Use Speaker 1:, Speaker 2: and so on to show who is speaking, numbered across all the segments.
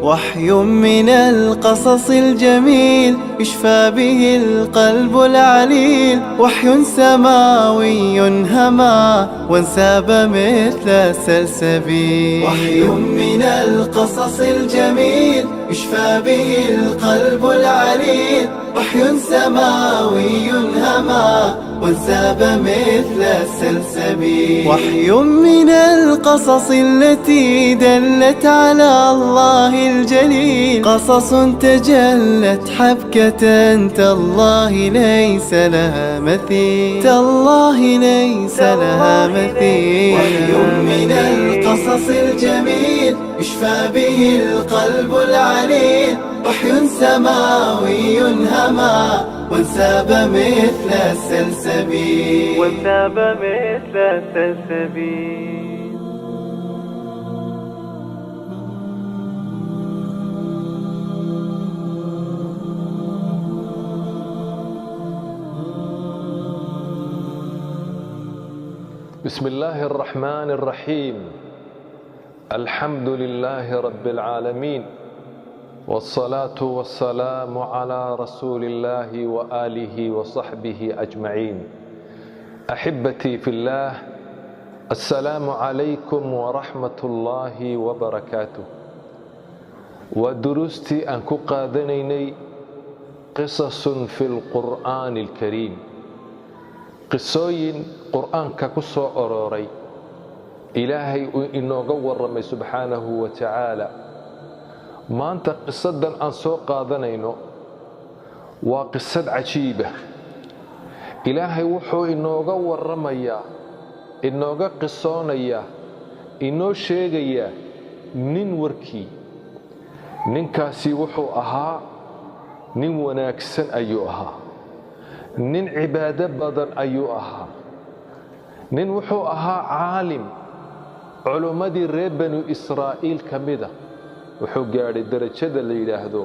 Speaker 1: وحي من القصص الجميل يشفى به القلب العليل. وحي سماوي هما وانساب مثل السلسبيل. وحي من القصص الجميل يشفى به القلب العليل. وحي سماوي هما وانساب مثل السلسبيل. وحي من القصص التي دلت على الله الجليل. قصص تجلت حبكة تالله ليس لها مثيل. تالله ليس لها مثيل. وحي من القصص الجميل يشفى به القلب العليل. وحي سماوي هما وانساب مثل السلسبيل. وانساب مثل السلسبيل.
Speaker 2: بسم الله الرحمن الرحيم. الحمد لله رب العالمين، والصلاة والسلام على رسول الله وآله وصحبه أجمعين. أحبتي في الله، السلام عليكم ورحمة الله وبركاته. ودروستي أنكو قادنيني قصص في القرآن الكريم. قصوين قرآن ككسو أروري إلهي إنه قور رمي سبحانه وتعالى. maanta qisadan aan soo qaadanayno waa qisad cajiiba. ilaahay wuxuu inooga warramayaa, inooga qisoonayaa, inoo sheegayaa nin warkii. ninkaasi wuxuu ahaa nin wanaagsan ayuu ahaa, nin cibaado badan ayuu ahaa, nin wuxuu ahaa caalim culummadii reer banu israa'iil ka mida. wuxuu gaadhay darajada la yidhaahdo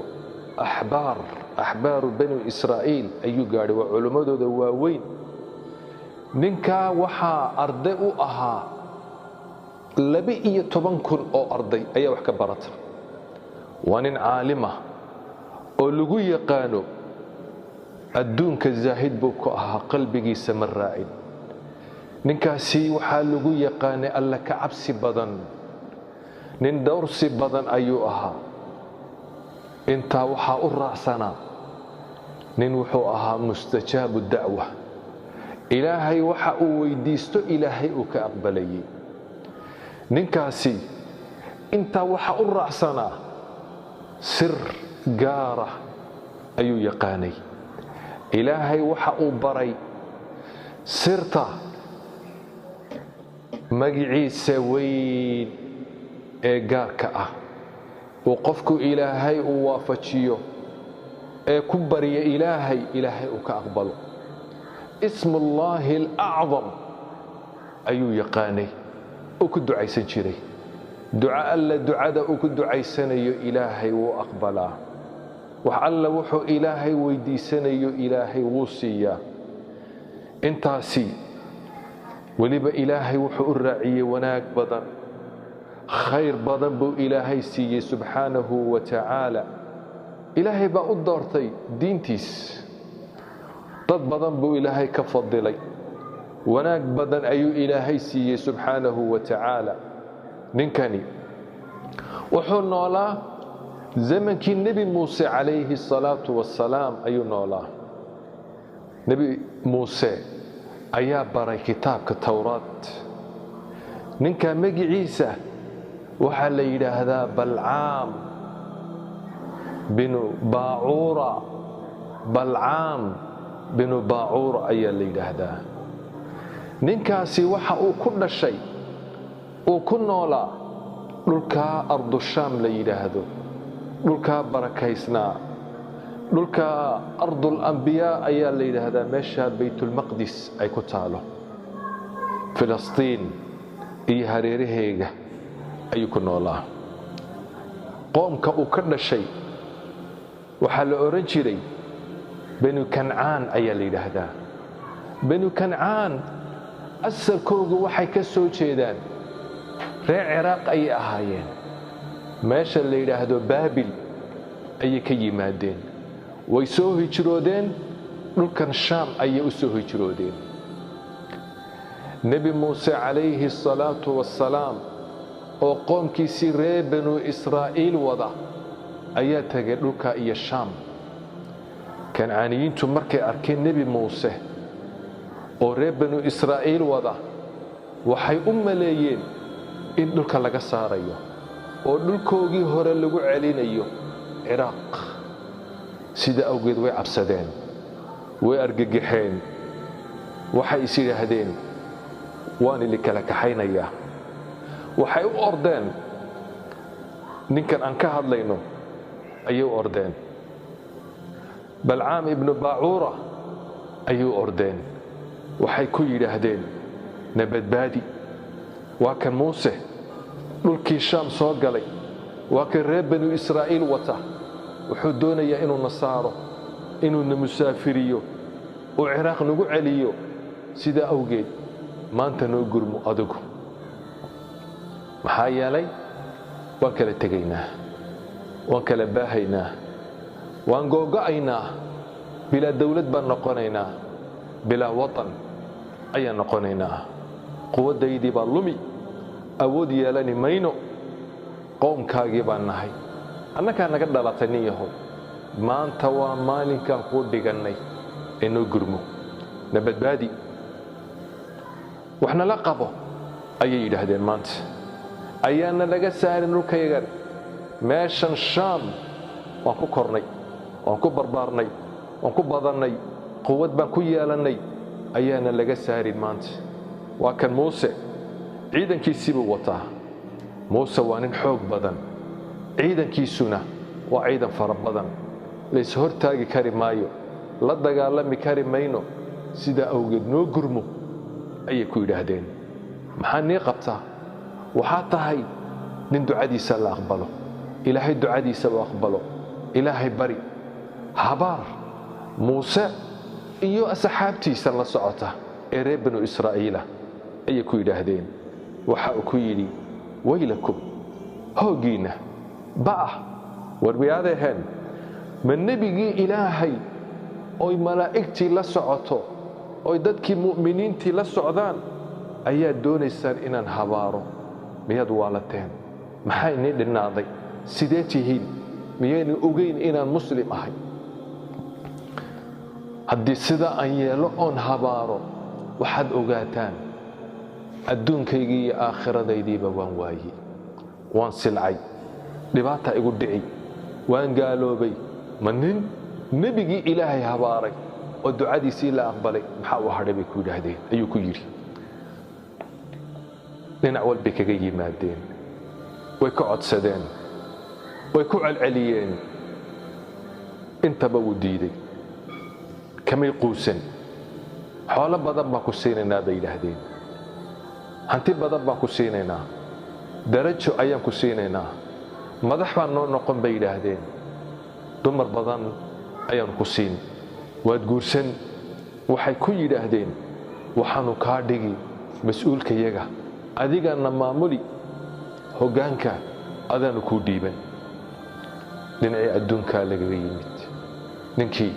Speaker 2: axbaaru banu israa'iil ayuu gaadhay, waa culimmadooda waaweyn. ninkaa waxaa arday u ahaa 12,000 oo arday ayaa wax ka barata. waa nin caalim ah oo lagu yaqaano adduunka zaahid buu ku ahaa, qalbigiisa ma raacin. ninkaasi waxaa lagu yaqaanay alla ka cabsi badan, nin dhowrsi badan ayuu ahaa. intaa waxaa u raacsanaa nin wuxuu ahaa mustajaabu dacwa. ilaahay waxa uu weydiisto ilaahay uu ka aqbalayay. ninkaasi intaa waxaa u raacsanaa sir gaara ayuu yaqaanay. ilaahay waxa uu baray sirta magiciisa weyn ee gaarka ah oo qofku ilaahay uu waafajiyo ee ku barya ilaahay uu ka aqbalo. ismullaahi alacdam ayuu yaqaanay oo ku ducaysan jiray. duca alla ducada uu ku ducaysanayo ilaahay wuu aqbalaa. wax alla wuxuu ilaahay weydiisanayo ilaahay wuu siiyaa. intaasi weliba ilaahay wuxuu u raaciyey wanaag badan, khayr badan buu ilaahay siiyey subxaanahu wa tacaala. ilaahay baa u doortay diintiis. dad badan buu ilaahay ka fadilay, wanaag badan ayuu ilaahay siiyey subxaanahu wa tacaala. ninkani wuxuu noolaa zamankii nebi muuse calayhi salaatu wassalaam ayuu noolaa. nebi muuse ayaa baray kitaabka towraad. ninka magiciisa waxaa la yidhaahdaa balcaam binu baacuura. balcaam binu baacuura ayaa la yidhaahdaa. ninkaasi waxa uu ku dhashay, uu ku noolaa dhulkaa ardushaam la yidhaahdo, dhulkaa barakaysnaa, dhulkaa ardul ambiyaa ayaa la yidhaahdaa. meeshaa baytulmaqdis ay ku taalo, filistiin iyo hareeraheega ayuu ku noolaa. qoomka uu ka dhashay waxaa la oran jiray banu kancaan ayaa la yidhaahdaa. banu kancaan asalkoogu waxay ka soo jeedaan reer ciraaq ayay ahaayeen. meesha la yidhaahdo baabil ayay ka yimaadeen way soo hijroodeen dhulkan shaam ayay u soo hijroodeen nebi muuse calayhi salaatu wassalaam oo qoomkiisii reer banu israa'iil wada ayaa tegay dhulka iyo shaam kancaaniyiintu markay arkeen nebi muuse oo reer banu israa'iil wada waxay u maleeyeen in dhulka laga saarayo oo dhulkoogii hore lagu celinayo ciraaq sida awgeed way cabsadeen way argagaxeen waxay is yidhaahdeen waan ili kala kaxaynayaa waxay u ordeen ninkan aan ka hadlayno ayay u ordeen balcaam ibnu baacuura ayay u ordeen waxay ku yidhaahdeen na badbaadi waa kan muuse dhulkii shaam soo galay waa kan reer banu israa'iil wata wuxuu doonayaa inuu na saaro inuu na musaafiriyo oo ciraaq nagu celiyo sidaa awgeed maanta noo gurmo adigu maxaa yeelay waan kala tegaynaa waan kala baahaynaa waan googo'aynaa bilaa dawlad baan noqonaynaa bilaa watan ayaan noqonaynaa quwaddaydii baa lumi awood yeelani mayno qoomkaagii baan nahay annagaa naga dhalatay nin yahow maanta waa maalinkaan kuu dhigannay ee noo gurmo na badbaadi waxna la qabo ayay yidhaahdeen maanta ayaana laga saarin dhulkayagan meeshan shaam waan ku kornay waan ku barbaarnay waan ku badannay quwad baan ku yeelannay ayaana laga saarin maanta waa kan muuse ciidankiisii buu wataa muuse waa nin xoog badan ciidankiisuna waa ciidan fara badan lays hortaagi kari maayo la dagaalami kari mayno sidaa awgeed noo gurmo ayay ku yidhaahdeen maxaa nii qabtaa waxaa tahay nin ducadiisa la aqbalo ilaahay ducadiisa u aqbalo ilaahay bari habaar muuse iyo asxaabtiisa la socota ee reer banu israa'iila ayay ku yidhaahdeen waxa uu ku yidhi waylakum hooggiinna ba'ah warbiyaadaheen ma nebigii ilaahay oy malaa'igtii la socoto oy dadkii mu'miniintii la socdaan ayaad doonaysaan inaan habaaro miyaad waalateen maxaa inii dhinnaaday sidee tihiin miyaynan ogayn inaan muslim ahay haddii sidaa aan yeelo oon habaaro waxaad ogaataan adduunkaygii iyo aakhiradayddiiba waan waayey waan silcay dhibaataa igu dhici waan gaaloobay ma nin nebigii ilaahay habaaray oo ducadiisii la aqbalay maxaa u hadhay bay ku yidhaahdeen ayuu ku yidhi dhinac walbay kaga yimaadeen way ka codsadeen way ku celceliyeen intaba wuu diiday kamay quusan xoolo badan baan ku siinaynaa bay yidhaahdeen hanti badan baan ku siinaynaa darajo ayaan ku siinaynaa madax baan noo noqon bay yidhaahdeen dumar badan ayaanu ku siin waad guursan waxay ku yidhaahdeen waxaanu kaa dhigi mas-uulkayaga adigaana maamuli hoggaanka adaanu kuu dhiiban dhinacii adduunkaa lagaga yimid ninkii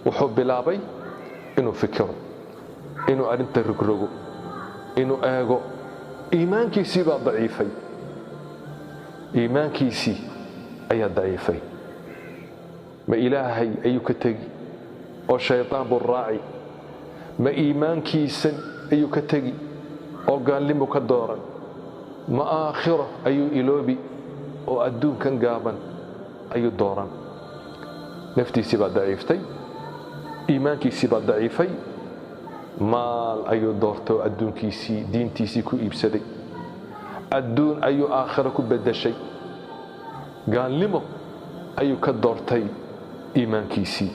Speaker 2: wuxuu bilaabay inuu fikiro inuu arrinta rogrogo inuu eego iimaankiisii baa daciifay iimaankiisii ayaa daciifay ma ilaahay ayuu ka tegi oo shaydaan buu raaci ma iimaankiisan ayuu ka tegi oo gaalnimu ka dooran ma aakhiro ayuu iloobi oo adduunkan gaaban ayuu dooran naftiisii baa daciiftay iimaankiisii baa daciifay maal ayuu doortay oo adduunkiisii diintiisii ku iibsaday adduun ayuu aakhiro ku beddeshay gaalnimo ayuu ka doortay iimaankiisii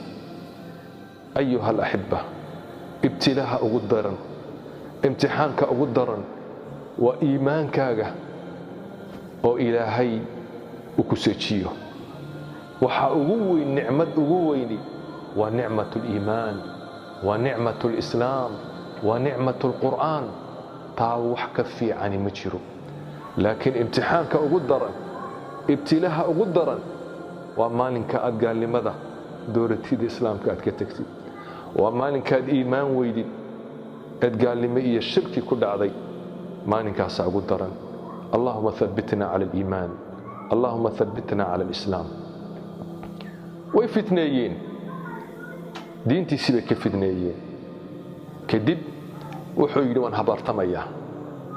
Speaker 2: ayuha alaxibba ibtilaaha ugu daran imtixaanka ugu daran waa iimaankaaga oo ilaahay uu ku seejiyo waxaa ugu weyn nicmad ugu weyni waa nicmat اliimaan waa nicmat اlislaam waa nicmat اlqur'aan taa wax ka fiicani ma jiro laakiin imtixaanka ugu daran ibtilaaha ugu daran waa maalinka aad gaalnimada dooratida islaamka aad ka tagtid waa maalinka aad iimaan weydid aad gaalnimo iyo shirki ku dhacday maalinkaas ugu daran allahumma thabbitna ala al-iimaan allahumma thabbitna ala al-islaam way fitneeyeen diintiisii bay ka fidneeyeen kadib wuxuu yidhi waan habaartamayaa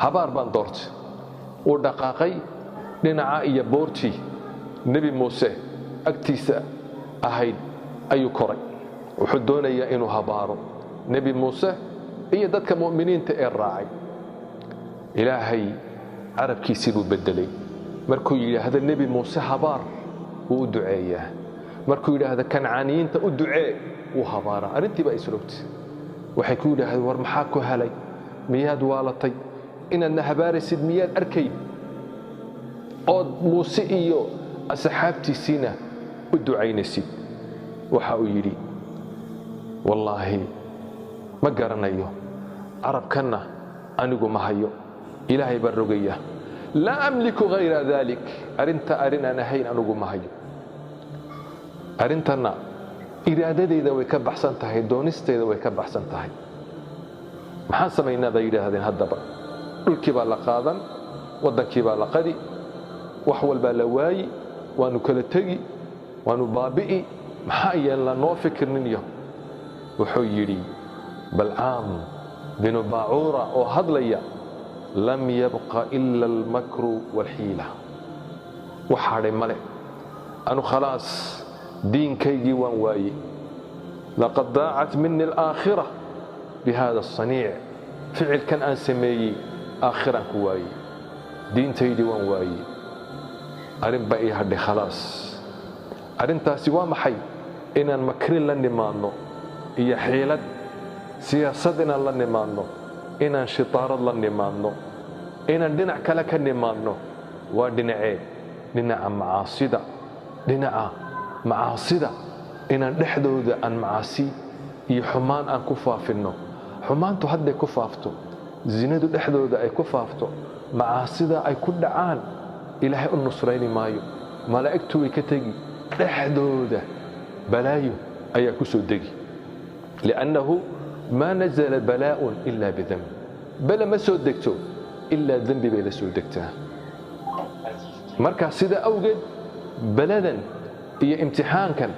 Speaker 2: habaar baan doortay uu dhaqaaqay dhinaca iyo boortii nebi muuse agtiisa ahayd ayuu koray wuxuu doonayaa inuu habaaro nebi muuse iyo dadka mu'miniinta ee raacay ilaahay carabkiisii buu beddelay markuu yidhaahdo nebi muuse habaar wuu u duceeyaa markuu yidhaahdo kancaaniyiinta u ducee wuu habaaraa arrintii baa isrogtay waxay ku yidhaahdeen war maxaa ku helay miyaad waalatay inaadna habaaraysid miyaad arkayn ood muuse iyo asxaabtiisiina u ducaynaysid waxa uu yidhi wallaahi ma garanayo carabkanna anigu ma hayo ilaahay baan rogaya laa amliku hayra dalik arrinta arrin aan ahayn anigu ma hayo arrintanna iraadadeyda way ka baxsan tahay doonisteeda way ka baxsan tahay maxaan samaynaa bay yidhaahdeen haddaba dhulkii baa la qaadan waddankii baa la qadi wax walbaa la waayi waanu kala tegi waanu baabi'i maxaa ayaan la noo fikirninyo wuxuu yidhi balcaam binu baacuura oo hadlaya lam yabqa ila almakru waalxiila wax hadhay male anu khalaas diinkaygii waan waayey laqad daacat mini alaakhira bihada asaniic ficilkan aan sameeyey aakhiraan ku waayey diintaydii waan waayey arrin baa ii hadhay khalaas arrintaasi waa maxay inaan makrin la nimaadno iyo xiilad siyaasad inaan la nimaadno inaan shitaarad la nimaadno inaan dhinac kale ka nimaadno waa dhinacee dhinaca macaasida inaan dhexdooda aan macaasi iyo xumaan aan ku faafinno xumaantu hadday ku faafto zinadu dhexdooda ay ku faafto macaasida ay ku dhacaan ilaahay u nusrayni maayo malaa'igtu way ka tegi dhexdooda balaayo ayaa ku soo degi liannahu maa nazala balaa'un ilaa bidambi bala ma soo degto ilaa dembi bay la soo degtaa marka sida awgeed baladan iyo imtixaankan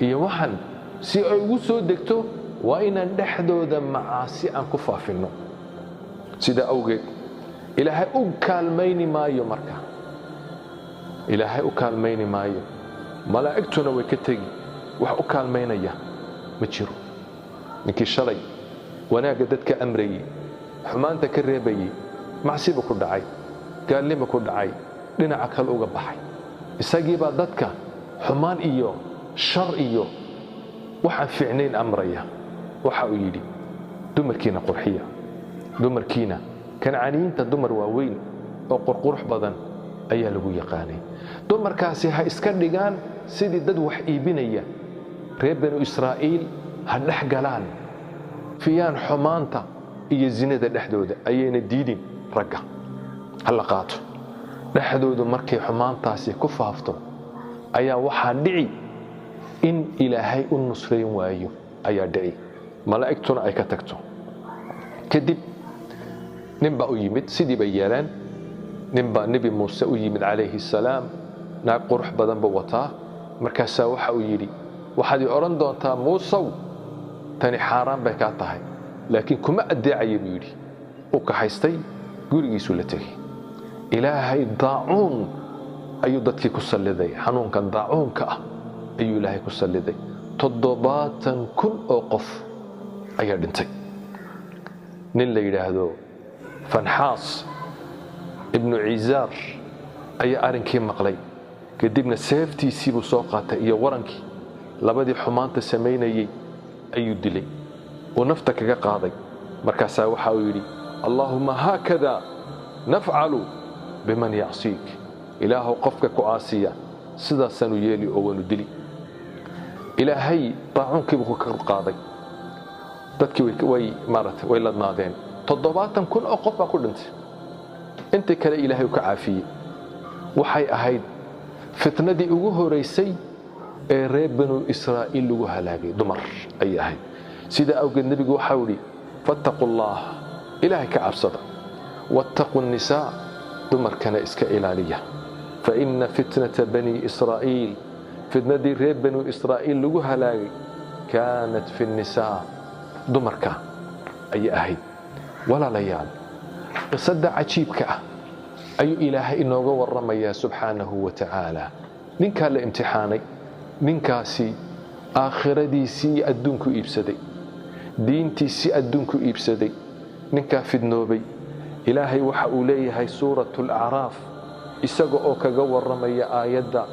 Speaker 2: iyo waxan si ay ugu soo degto waa inaan dhexdooda macaasi aan ku faafinno sida awgeed ilaahay u kaalmayni maayo marka ilaahay u kaalmayni maayo malaa'igtuna way ka tegi wax u kaalmaynaya ma jiro ninkii shalay wanaagga dadka amrayey xumaanta ka reebayey macsiba ku dhacay gaalnimo ku dhacay dhinaca kale uga baxay isagii baa dadka xumaan iyo shar iyo waxaan fiicnayn amraya waxa uu yidhi dumarkiina qurxiya dumarkiina kancaaniyiinta dumar waaweyn oo qurqurux badan ayaa lagu yaqaanay dumarkaasi ha iska dhigaan sidii dad wax iibinaya reer banu israa'iil ha dhex galaan fiyaan xumaanta iyo zinada dhexdooda ayayna diidin ragga ha la qaato dhexdoodu markay xumaantaasi ku faafto ayaa waxaa dhici in ilaahay u nusrayn waayo ayaa dhici malaa'igtuna ay ka tagto kadib nin baa u yimid sidii bay yeeleen nin baa nebi muuse u yimid calayhi salaam naag qurux badan buu wataa markaasaa waxa uu yidhi waxaad ii odhan doontaa muusow tani xaaraan bay kaa tahay laakiin kuma addeecaya buu yidhi u kaxaystay gurigiisuu la tegey ilaahay daacuun ayuu dadkii ku salliday xanuunkan daacuunka ah ayuu ilaahay ku salliday 70,000 oo qof ayaa dhintay nin la yidhaahdo fanxaas ibnu ciisaar ayaa arrinkii maqlay kadibna seeftiisii buu soo qaatay iyo warankii labadii xumaanta samaynayey ayuu dilay uu nafta kaga qaaday markaasaa waxa uu yidhi allaahumma haakada nafcalu biman yacsiik ilaahow qofka ku caasiya sidaasaanu yeeli oo waanu dili ilaahay daacuunkiibuu ka qaaday dadkii way ladnaadeen 70,000 oo qof baa ku dhintay intii kale ilaahay uu ka caafiyey waxay ahayd fitnadii ugu horeysay ee reer banu israa'iil lagu halaagay dumar ay ahayd sida awgeed nabigu waxa uu yiri fattaqullah ilaahay ka cabsada wattaqun nisaa dumarkana iska ilaaliya fa inna fitnata bani israa'iil fitnadii reer banu israa'iil lagu halaagay kaanat fi nisaa dumarka ay ahayd walaalayaal qisada cajiibka ah ayuu ilaahay inooga warramayaa subxaanahu wa tacaala ninka la imtixaanay ninkaasi aakhiradiisii adduunku iibsaday diintiisii adduunku iibsaday ninka fidnoobay ilaahay waxa uu leeyahay suuratul a'raaf isaga oo kaga warramaya aayadda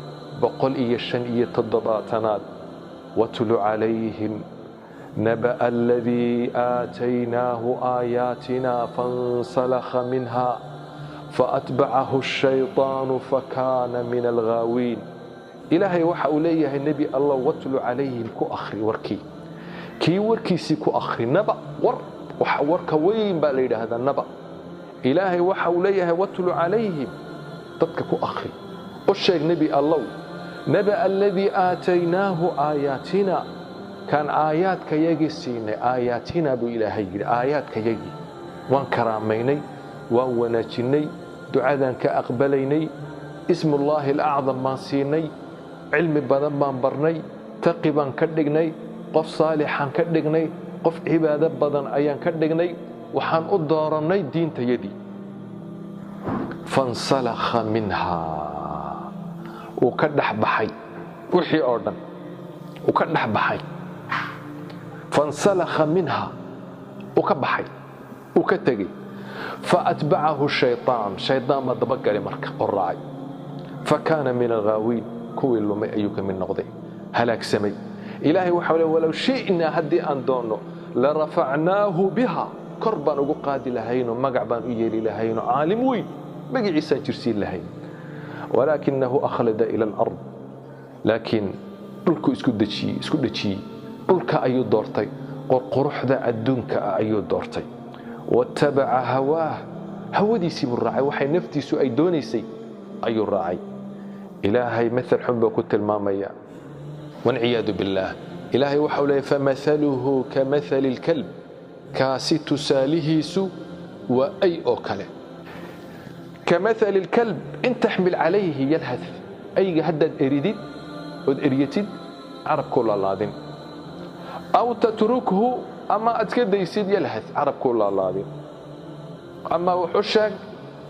Speaker 2: 157 watlu calayhim naba alladii aataynaahu aayaatina fansalakha minha فأتبعه الشيطان فكان من الغاوين إلهي وحا إليه النبي الله واتل عليهم كو أخري وركي كي وركي سي كو أخري نبأ ورك وين بالي هذا النبأ إلهي وحا إليه واتل عليهم تدك كو أخري الشيخ نبي الله نبأ الذي آتيناه آياتنا كان آيات كيجي سيني آياتنا بإلهي آيات كيجي وان كراميني وناجني دعاء كأقبليني اسم الله الأعظم ما سيني علم بدن ما برني تقبا كدغني قف صالحا كدغني قف عبادة بدن أيان كدغني وحان أدارني دين تيدي فانسلخ منها وكدح بحي وحي أردن وكدح بحي فانسلخ منها وكبحي وكتغي فأتبعه الشيطان شيطان ما دبق لمرك الراعي فكان من الغاوين كوي لما أيوك من نقضي هلاك سمي إلهي وحوله ولو شئنا هدي أن دونه لرفعناه بها كربا وقاد لهين ومقعبا يلي لهين عالم وين بقي عيسى جرسين لهين ولكنه أخلد إلى الأرض لكن قلكو اسكدتشي قلك أيو دورتي قرح ذا الدنك أيو دورتي واتبع هواه هوديسي بالراعي وحي نفتيسو أي دونيسي أي الراعي إلهي مثل حبه كنت المامية والعياذ بالله إلهي وحوله فمثله كمثل الكلب كاسيت سالهيس وأي أوكله كمثل الكلب إن تحمل عليه يلهث أي هدد إريدين إريتين عرب كل الله دين أو تتركه أما أتكد يسيد يلهث عرب كل الله دين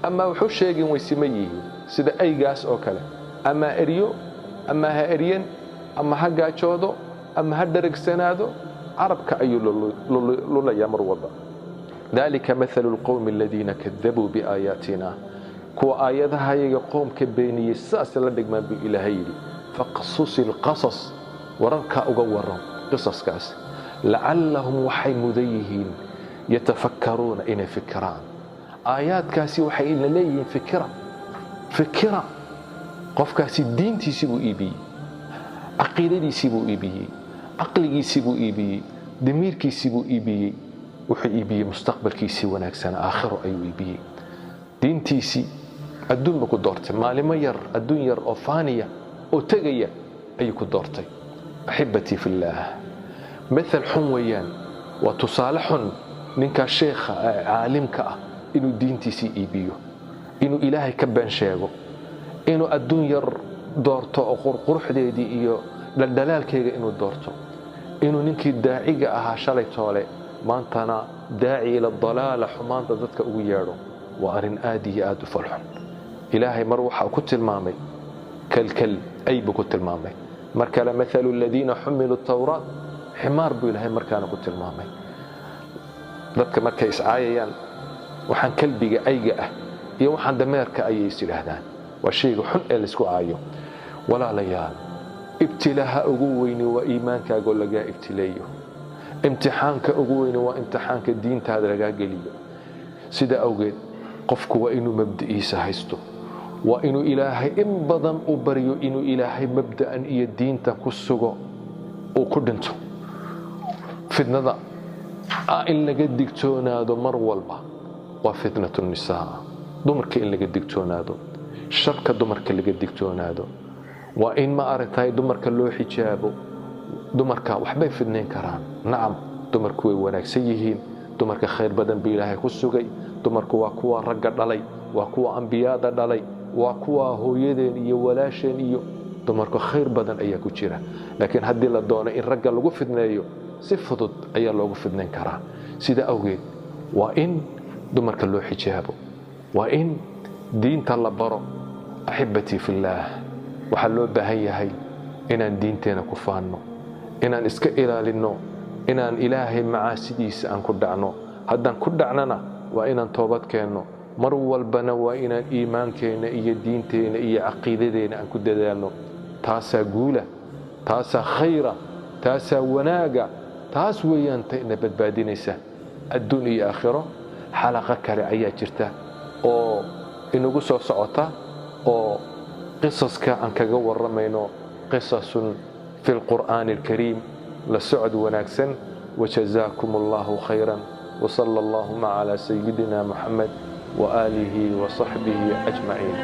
Speaker 2: أما وحشاق ويسميه سيدا أي قاس أو كلا أما إريو أما ها إريين أما ها قاتشودو أما ها درق سنادو عرب كأيو لولا يامر وضع ذلك مثل القوم الذين كذبوا بآياتنا كو آياتها يقوم كبيني الساس لدق ما بإلهيري فقصص القصص ورنكا أقورهم قصص كاس لعلهم وحي مذيهين يتفكرون إن فكران آيات كاسي وحي إن ليين فكرة قف كاسي الدين تيسيبو إيبي عقيدة تيسيبو إيبي عقلي يسيبو إيبي دمير كيسيبو إيبي وحي إيبي مستقبل كيسي وناكسان آخر أيو إيبي دين تيسي الدون بكو دورتي مالي مير الدون ير أوفانية أو تغيى أيكو دورتي أحبتي في الله مثل حنويان وتصالح ننكا شيخ عالمك إنو دينتيسي إيبيو إنو إلهي كبان شيغو إنو الدون ير دورتو أو قرح ديدي إيو للدلال كيغا إنو دورتو إنو ننكي داعيغا أها شالي تولي مانتانا داعي إلى الضلالة حمانتا ذاتك أغيارو وأرن آدي آدو فالحن إلهي مروحة كنت المامي كالكل أي بكنت المامي مركلا مثل الذين حملوا التوراة حمار بو إلهي مركانا كنت المامي ذاتك مركا إسعايا وحان كلبيغا أيغا iyo waxaan dameerka ay isiraahdaan waa shayga xun ee la isku aayo walaalayaal ibtilaaha ugu weyn waa iimaankaaga laga ibtileeyo imtixaanka ugu weyn waa imtixaanka diintaada laga geliyo sida awgeed qofku waa inuu mabda'iisa haysto waa inuu ilaahay in badan u bariyo inuu ilaahay mabda'an iyo diinta ku sugo oo ku dhinto fitnada in laga digtoonaado mar walba waa fitnatu nisaa dumarka in laga digtoonaado sharka dumarka laga digtoonaado waa in ma aragtay dumarka loo xijaabo dumarka waxbay fidnayn karaan nacam dumarku way wanaagsan yihiin dumarka khayr badan bi ilaahay ku sugay dumarku waa kuwa ragga dhalay waa kuwa ambiyada dhalay waa kuwa hooyadeen iyo walaasheen iyo dumarku khayr badan ayaa ku jira laakiin haddii la doono in ragga lagu fidneeyo si fudud ayaa loogu fidnayn karaa sida awgeed waa in dumarka loo xijaabo waa in diinta la baro axibbatii fillaah waxaa loo baahan yahay inaan diinteena ku faanno inaan iska ilaalinno inaan ilaahay macaasidiisa aan ku dhacno haddaan ku dhacnana waa inaan toobad keenno mar walbana waa inaan iimaankeena iyo diinteena iyo caqiidadeena aan ku dadaalno taasaa guula taasaa khayra taasaa wanaaga taas weeyaan tayna badbaadinaysa adduun iyo aakhiro xalaqa kale ayaa jirta oo inagu soo socota oo qisaska aan kaga waramayno qisasun fi alqur'aani alkariim la socod wanaagsan wajazaakum allahu khayran وصلى اللهم على سيدنا محمد وآله وصحبه أجمعين